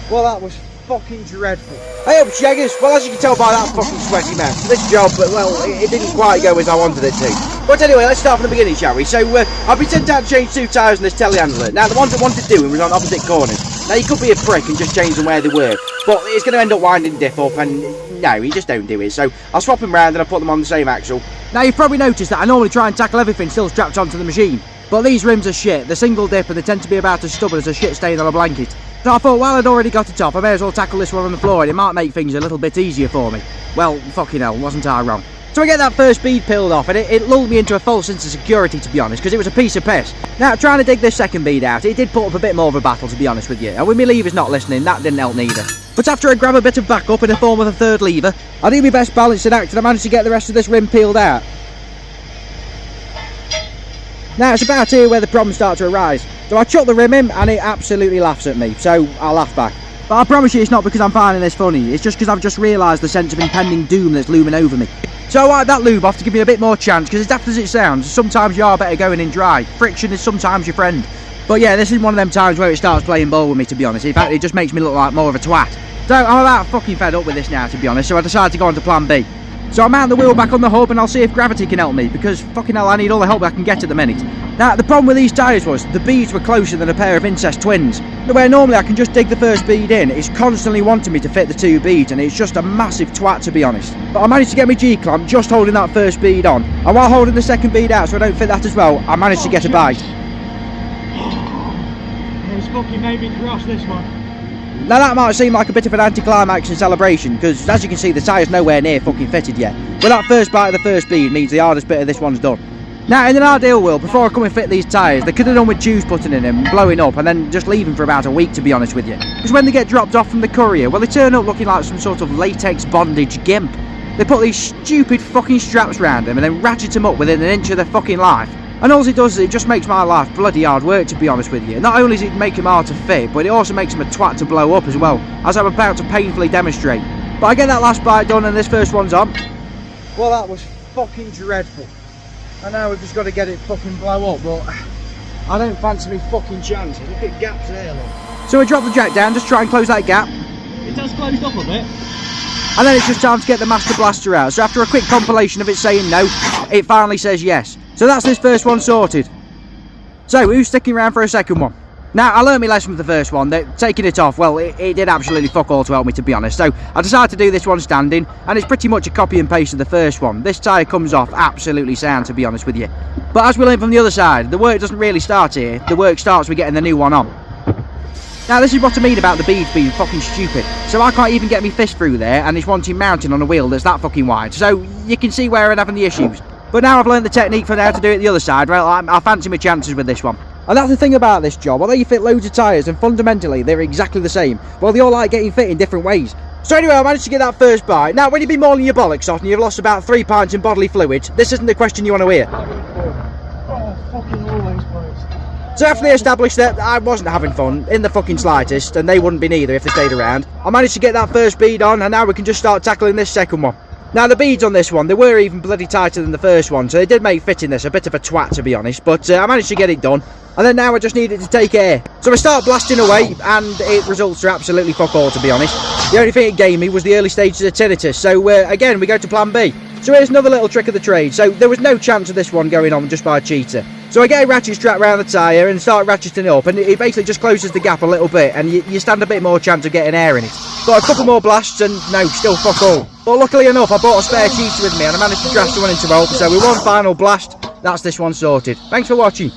Well, that was fucking dreadful. Hey up, shaggers. Well, as you can tell by that fucking sweaty mess, this job, well, it didn't quite go as I wanted it to. But anyway, let's start from the beginning, shall we? So, I've been sent out to change 2 tyres on this telehandler. Now, the ones that wanted doing was on opposite corners. Now, you could be a prick and just change them where they were, but it's going to end up winding diff up, and no, you just don't do it. So, I'll swap them round and I'll put them on the same axle. Now, you've probably noticed that I normally try and tackle everything still strapped onto the machine. But these rims are shit. They're single dip and they tend to be about as stubborn as a shit stain on a blanket. So I thought, while I'd already got it off, I may as well tackle this one on the floor and it might make things a little bit easier for me. Well, fucking hell, wasn't I wrong? So I get that first bead peeled off and it lulled me into a false sense of security, to be honest, because it was a piece of piss. Now, trying to dig this second bead out, it did put up a bit more of a battle, to be honest with you. And with my levers not listening, that didn't help neither. But after I grab a bit of backup in the form of a third lever, I do my best balancing act and I managed to get the rest of this rim peeled out. Now, it's about here where the problems start to arise. So I chuck the rim in and it absolutely laughs at me, so I laugh back. But I promise you it's not because I'm finding this funny, it's just because I've just realised the sense of impending doom that's looming over me. So I wipe that lube off to give me a bit more chance, because as daft as it sounds, sometimes you are better going in dry. Friction is sometimes your friend. But yeah, this is one of them times where it starts playing ball with me, to be honest. In fact, it just makes me look like more of a twat. So I'm about fucking fed up with this now, to be honest, so I decided to go on to plan B. So I mount the wheel back on the hub and I'll see if gravity can help me, because fucking hell, I need all the help I can get at the minute. Now, the problem with these tyres was the beads were closer than a pair of incest twins. Where normally I can just dig the first bead in, it's constantly wanting me to fit the 2 beads, and it's just a massive twat, to be honest. But I managed to get my G-clamp just holding that first bead on, and while holding the second bead out so I don't fit that as well, I managed to get a bite. It's fucking made me cross this one. Now that might seem like a bit of an anticlimax and celebration, because as you can see the tyre's nowhere near fucking fitted yet. But that first bite of the first bead means the hardest bit of this one's done. Now in an ideal world, before I come and fit these tyres, they could have done with juice putting in them, blowing up and then just leaving for about a week, to be honest with you. Because when they get dropped off from the courier, well, they turn up looking like some sort of latex bondage gimp. They put these stupid fucking straps around them and then ratchet them up within an inch of their fucking life. And all it does is it just makes my life bloody hard work, to be honest with you. Not only does it make him hard to fit, but it also makes him a twat to blow up as well, as I'm about to painfully demonstrate. But I get that last bite done and this first one's on. Well, that was fucking dreadful. I know we've just got to get it fucking blow up, but I don't fancy me fucking chances. Look at gaps there, look. So we drop the jack down, just try and close that gap. It has closed up a bit. And then it's just time to get the master blaster out. So after a quick compilation of it saying no, it finally says yes. So that's this first one sorted. So who's sticking around for a second one? Now, I learned my lesson with the first one, that taking it off, well, it did absolutely fuck all to help me, to be honest. So I decided to do this one standing, and it's pretty much a copy and paste of the first one. This tyre comes off absolutely sound, to be honest with you. But as we learned from the other side, the work doesn't really start here, the work starts with getting the new one on. Now, this is what I mean about the beads being fucking stupid. So I can't even get my fist through there, and it's wanting mounting on a wheel that's that fucking wide. So you can see where I'm having the issues. But now I've learned the technique for how to do it the other side, well, I fancy my chances with this one. And that's the thing about this job, although you fit loads of tyres and fundamentally they're exactly the same, well, they all like getting fit in different ways. So anyway, I managed to get that first bite. Now, when you've been mauling your bollocks off and you've lost about 3 pints in bodily fluids, this isn't the question you want to hear. Oh, fucking always, boys. So after they established that I wasn't having fun in the fucking slightest, and they wouldn't be neither if they stayed around, I managed to get that first bead on, and now we can just start tackling this second one. Now, the beads on this one, they were even bloody tighter than the first one, so they did make fitting this a bit of a twat, to be honest, but I managed to get it done, and then now I just need it to take air. So I start blasting away, and it results are absolutely fuck all, to be honest. The only thing it gave me was the early stages of tinnitus, so again, we go to plan B. So here's another little trick of the trade. So there was no chance of this one going on just by a cheater. So I get a ratchet strap around the tyre and start ratcheting it up, and it basically just closes the gap a little bit, and you stand a bit more chance of getting air in it. Got a couple more blasts, and no, still fuck all. But luckily enough, I brought a spare cheater with me, and I managed to draft one into help, so with one final blast, that's this one sorted. Thanks for watching.